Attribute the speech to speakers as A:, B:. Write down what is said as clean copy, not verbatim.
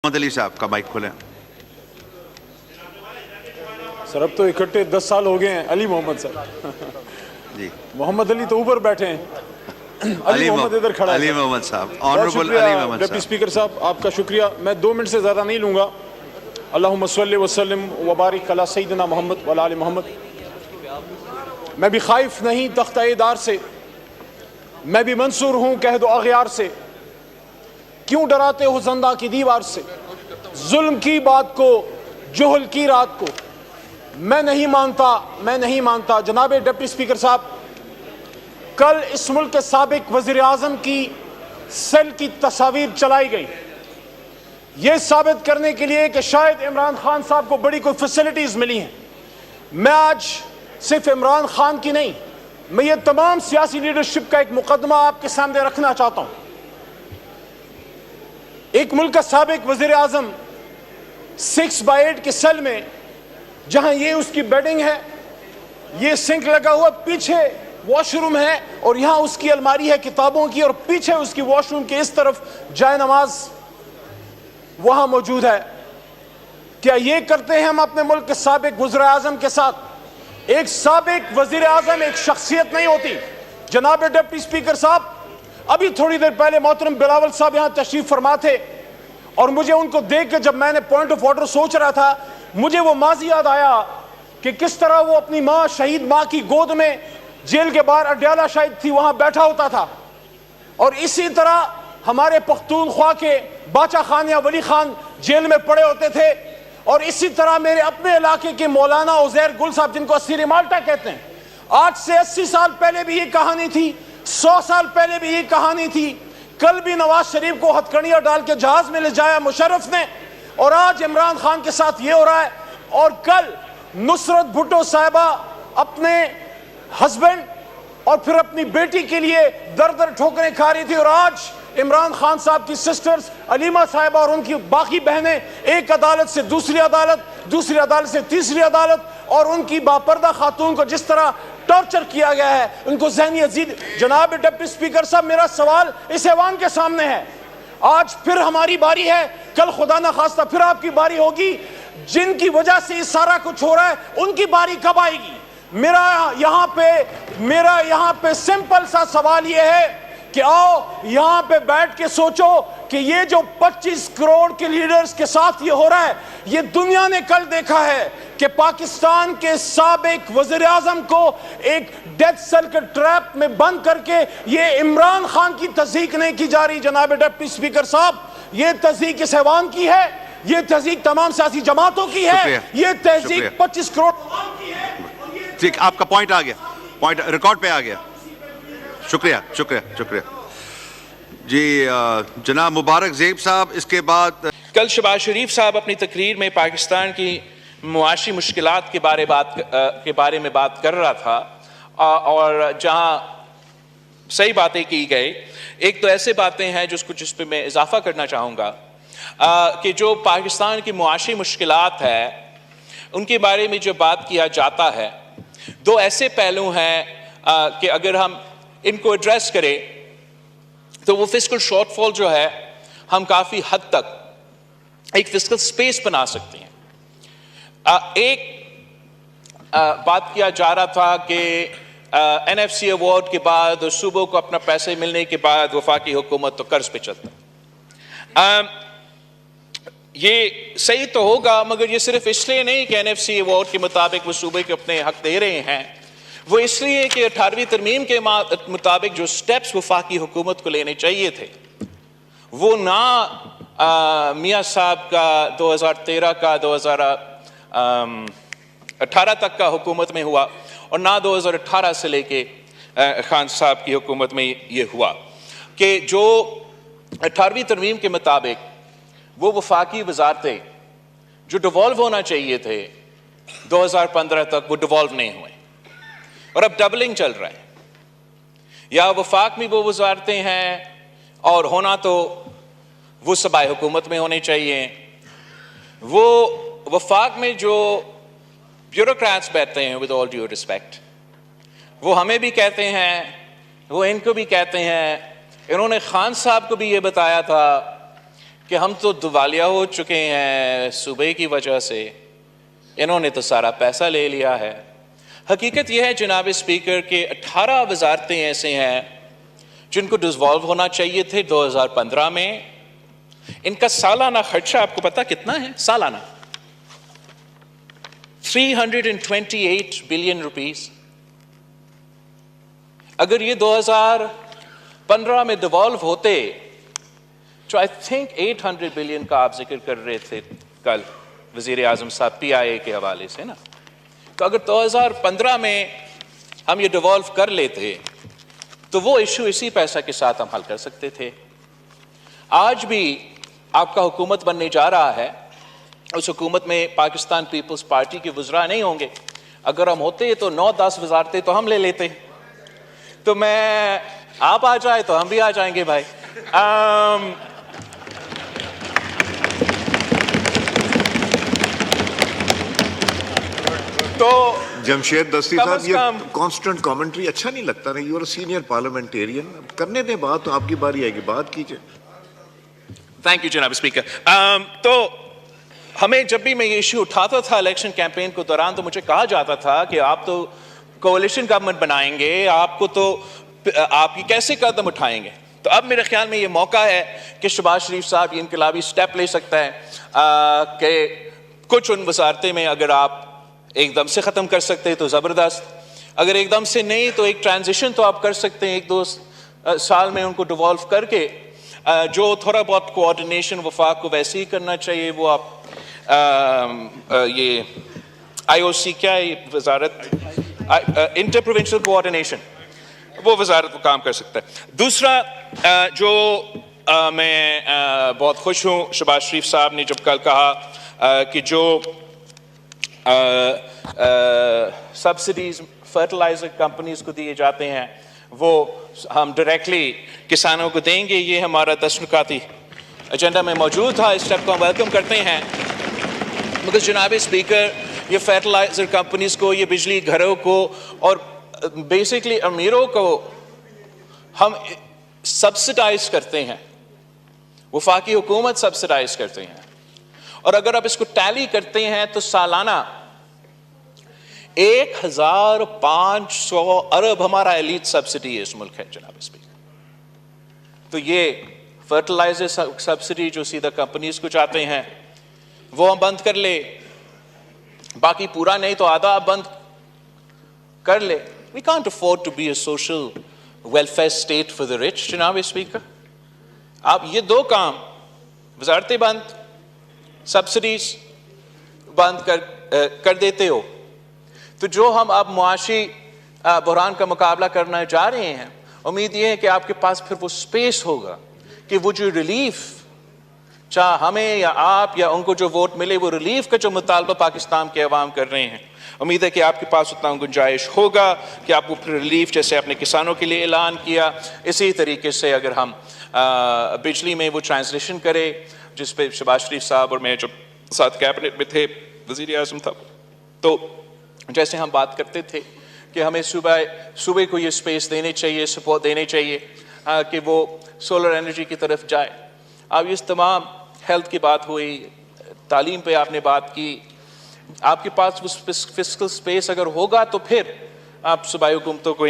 A: محمد علی صاحب کا مائک کھولیں.
B: سر اب تو اکٹھے 10 سال ہو گئے ہیں. علی محمد صاحب.
A: جی
B: محمد علی تو اوپر بیٹھے ہیں. علی محمد ادھر کھڑا ہے.
A: علی محمد صاحب, آنریبل علی محمد
B: ڈپٹی
A: صاحب.
B: اسپیکر صاحب آپ کا شکریہ. میں 2 منٹ سے زیادہ نہیں لوں گا. اللہم صلی وسلم وبارک علی سیدنا محمد وعلی آل محمد. میں بھی خائف نہیں تختہ دار سے, میں بھی منصور ہوں قحط و اغیار سے. کیوں ڈراتے ہو زندہ کی دیوار سے, ظلم کی بات کو, جہل کی رات کو. میں نہیں مانتا. جناب ڈپٹی اسپیکر صاحب, کل اس ملک کے سابق وزیر اعظم کی سیل کی تصاویر چلائی گئی, یہ ثابت کرنے کے لیے کہ شاید عمران خان صاحب کو بڑی کوئی فیسلٹیز ملی ہیں. میں آج صرف عمران خان کی نہیں, میں یہ تمام سیاسی لیڈرشپ کا ایک مقدمہ آپ کے سامنے رکھنا چاہتا ہوں. ایک ملک کا سابق وزیر اعظم 6x8 کے سیل میں, جہاں یہ اس کی بیڈنگ ہے, یہ سنک لگا ہوا, پیچھے واش روم ہے, اور یہاں اس کی الماری ہے کتابوں کی, اور پیچھے اس کی واش روم کے اس طرف جائے نماز وہاں موجود ہے. کیا یہ کرتے ہیں ہم اپنے ملک کے سابق وزیر اعظم کے ساتھ؟ ایک سابق وزیر اعظم ایک شخصیت نہیں ہوتی. جناب ڈپٹی اسپیکر صاحب, ابھی تھوڑی دیر پہلے محترم بلاول صاحب یہاں تشریف فرما تھے, اور مجھے ان کو دیکھ کے جب میں نے پوائنٹ آف آرڈر سوچ رہا تھا, مجھے وہ ماضی یاد آیا کہ کس طرح وہ اپنی ماں, شہید ماں کی گود میں جیل کے باہر اڈیالہ شاہد تھی وہاں بیٹھا ہوتا تھا. اور اسی طرح ہمارے پختونخوا کے باچا خان یا ولی خان جیل میں پڑے ہوتے تھے. اور اسی طرح میرے اپنے علاقے کے مولانا عزیر گل صاحب, جن کو اسیر مالٹا کہتے ہیں, آج سے 80 سال پہلے بھی یہ کہانی تھی, 100 سال پہلے بھی یہ کہانی تھی. کل بھی نواز شریف کو ہتھ کنڈیاں ڈال کے جہاز میں لے جایا مشرف نے, اور آج عمران خان کے ساتھ یہ ہو رہا ہے. اور کل نصرت بھٹو صاحبہ اپنے ہسبینڈ اور پھر اپنی بیٹی کے لیے در در ٹھوکریں کھا رہی تھی, اور آج عمران خان صاحب کی سسٹرز علیمہ صاحبہ اور ان کی باقی بہنیں ایک عدالت سے دوسری عدالت, دوسری عدالت سے تیسری عدالت, اور ان کی باپردہ خاتون کو جس طرح ٹارچر کیا گیا ہے, ان کو ذہنی ازید. جناب ڈپٹی اسپیکر صاحب, میرا سوال اس ایوان کے سامنے ہے. آج پھر ہماری باری ہے, کل خدا نہ خواستہ پھر آپ کی باری ہوگی. جن کی وجہ سے یہ سارا کچھ ہو رہا ہے, ان کی باری کب آئے گی؟ میرا یہاں پہ سمپل سا سوال یہ ہے کہ آؤ یہاں پہ بیٹھ کے سوچو کہ یہ جو 25 کروڑ کے لیڈرز کے ساتھ یہ ہو رہا ہے, یہ دنیا نے کل دیکھا ہے کہ پاکستان کے سابق وزیر اعظم کو ایک ڈیتھ سیل کے ٹریپ میں بند کر کے یہ عمران خان کی تصدیق نہیں کی جا رہی. جناب ڈپٹی اسپیکر صاحب, یہ تصدیق اس ایوان کی ہے, یہ تصدیق تمام سیاسی جماعتوں کی ہے, یہ تصدیق 25 کروڑ کی ہے.
A: ٹھیک, آپ کا پوائنٹ آ گیا, پوائنٹ ریکارڈ پہ آ گیا. شکریہ. جی جناب مبارک زیب صاحب, اس کے بعد
C: کل شہباز شریف صاحب اپنی تقریر میں پاکستان کی معاشی مشکلات کے بارے میں بات کر رہا تھا, اور جہاں صحیح باتیں کی گئی, ایک تو ایسے باتیں ہیں جس پہ میں اضافہ کرنا چاہوں گا کہ جو پاکستان کی معاشی مشکلات ہے ان کے بارے میں جو بات کیا جاتا ہے, 2 ایسے پہلو ہیں کہ اگر ہم ان کو ایڈریس کریں تو وہ فسکل شارٹ فال جو ہے ہم کافی حد تک ایک فسکل سپیس بنا سکتے ہیں. ایک بات کیا جا رہا تھا کہ این ایف سی ایوارڈ کے بعد, صوبوں کو اپنا پیسے ملنے کے بعد وفاقی حکومت تو قرض پہ چلتا ہے. یہ صحیح تو ہوگا, مگر یہ صرف اس لیے نہیں کہ این ایف سی ایوارڈ کے مطابق وہ صوبے کے اپنے حق دے رہے ہیں, وہ اس لیے کہ 18ویں ترمیم کے مطابق جو سٹیپس وفاقی حکومت کو لینے چاہیے تھے وہ نہ میاں صاحب کا 2013 کا 2018 تک کا حکومت میں ہوا, اور نہ 2018 سے لے کے خان صاحب کی حکومت میں یہ ہوا کہ جو 18ویں ترمیم کے مطابق وہ وفاقی وزارتیں جو ڈیوالو ہونا چاہیے تھے 2015 تک وہ ڈیوالو نہیں ہوئے, اور اب ڈبلنگ چل رہا ہے. یا وفاق میں وہ وزارتیں ہیں, اور ہونا تو وہ صوبائی حکومت میں ہونے چاہیے. وہ وفاق میں جو بیوروکریٹس بیٹھتے ہیں, ود آل ڈیو ریسپیکٹ, وہ ہمیں بھی کہتے ہیں, وہ ان کو بھی کہتے ہیں, انہوں نے خان صاحب کو بھی یہ بتایا تھا کہ ہم تو دیوالیہ ہو چکے ہیں صوبے کی وجہ سے، انہوں نے تو سارا پیسہ لے لیا ہے۔ حقیقت یہ ہے جناب اسپیکر کہ 18 وزارتیں ایسے ہیں جن کو ڈسوالو ہونا چاہیے تھے 2015 میں۔ ان کا سالانہ خرچہ آپ کو پتا کتنا ہے؟ سالانہ 328 بلین روپیز۔ اگر یہ 2015 میں ڈیوالو ہوتے، جو آئی تھنک 800 بلین کا آپ ذکر کر رہے تھے کل وزیر اعظم صاحب پی آئی اے کے حوالے سے نا، تو اگر 2015 میں ہم یہ ڈیوالو کر لیتے تو وہ ایشو اسی پیسہ کے ساتھ ہم حل کر سکتے تھے۔ آج بھی آپ کا حکومت بننے جا رہا ہے، اس حکومت میں پاکستان پیپلز پارٹی کے وزراء نہیں ہوں گے۔ اگر ہم ہوتے تو 9-10 وزارتیں تو ہم لے لیتے، تو میں آپ آ جائے تو ہم بھی آ جائیں گے بھائی۔ تو
D: جمشید دستی صاحب، یہ کانسٹنٹ کامنٹری اچھا نہیں لگتا نا؟ یو آر سینئر پارلیمنٹیرین، کرنے دیں بات، تو آپ کی باری آئے گی، بات کیجئے۔
C: تھینک یو جناب اسپیکر۔ تو ہمیں جب بھی میں یہ ایشو اٹھاتا تھا الیکشن کیمپین کے دوران، تو مجھے کہا جاتا تھا کہ آپ تو کولیشن گورنمنٹ بنائیں گے، آپ کو تو آپ یہ کیسے قدم اٹھائیں گے؟ تو اب میرے خیال میں یہ موقع ہے کہ شہباز شریف صاحب یہ انقلابی سٹیپ لے سکتا ہے کہ کچھ ان وزارتیں میں اگر آپ ایک دم سے ختم کر سکتے ہیں تو زبردست، اگر ایک دم سے نہیں تو ایک ٹرانزیشن تو آپ کر سکتے ہیں 1-2 سال میں ان کو ڈیوالو کر کے، جو تھوڑا بہت کوآرڈینیشن وفاق کو ویسے ہی کرنا چاہیے، وہ آپ یہ آئی او سی کیا ہے وزارت انٹر پروونشل کوآرڈینیشن، وہ وزارت وہ کام کر سکتا ہے۔ دوسرا جو میں بہت خوش ہوں شہباز شریف صاحب نے جب کل کہا کہ جو سبسڈیز فرٹیلائزر کمپنیز کو دیے جاتے ہیں وہ ہم ڈائریکٹلی کسانوں کو دیں گے، یہ ہمارا 10 نکاتی ایجنڈا میں موجود تھا، اس اسٹیپ کو ہم ویلکم کرتے ہیں۔ مگر جناب اسپیکر، یہ فرٹیلائزر کمپنیز کو، یہ بجلی گھروں کو اور بیسکلی امیروں کو ہم سبسڈائز کرتے ہیں، وفاقی حکومت سبسڈائز کرتے ہیں، اور اگر آپ اس کو ٹیلی کرتے ہیں تو سالانہ 1500 ارب ہمارا ایلیٹ سبسڈی اس ملک ہے جناب اسپیکر۔ تو یہ فرٹیلائزر سبسڈی جو سیدھا کمپنیز کو جاتے ہیں وہ ہم بند کر لے، باقی پورا نہیں تو آدھا آپ بند کر لے۔ We can't afford to be a social welfare state for the rich جناب اسپیکر۔ آپ یہ 2 کام، وزارتیں بند، سبسڈیز بند کر دیتے ہو، تو جو ہم اب معاشی بحران کا مقابلہ کرنا جا رہے ہیں، امید یہ ہے کہ آپ کے پاس پھر وہ سپیس ہوگا کہ وہ جو ریلیف، چاہے ہمیں یا آپ یا ان کو جو ووٹ ملے، وہ ریلیف کا جو مطالبہ پاکستان کے عوام کر رہے ہیں، امید ہے کہ آپ کے پاس اتنا گنجائش ہوگا کہ آپ کو پھر ریلیف، جیسے اپنے کسانوں کے لیے اعلان کیا، اسی طریقے سے اگر ہم بجلی میں وہ ٹرانسلیشن کرے جس پہ شہباز شریف صاحب اور میں جو ساتھ کیبنٹ میں تھے، وزیر اعظم تھا، تو جیسے ہم بات کرتے تھے کہ ہمیں صوبے کو یہ سپیس دینے چاہیے، سپورٹ دینے چاہیے کہ وہ سولر انرجی کی طرف جائے۔ اب اس تمام ہیلتھ کی بات ہوئی، تعلیم پہ آپ نے بات کی، آپ کے پاس وہ فسکل سپیس اگر ہوگا تو پھر آپ صوبائی حکومتوں کو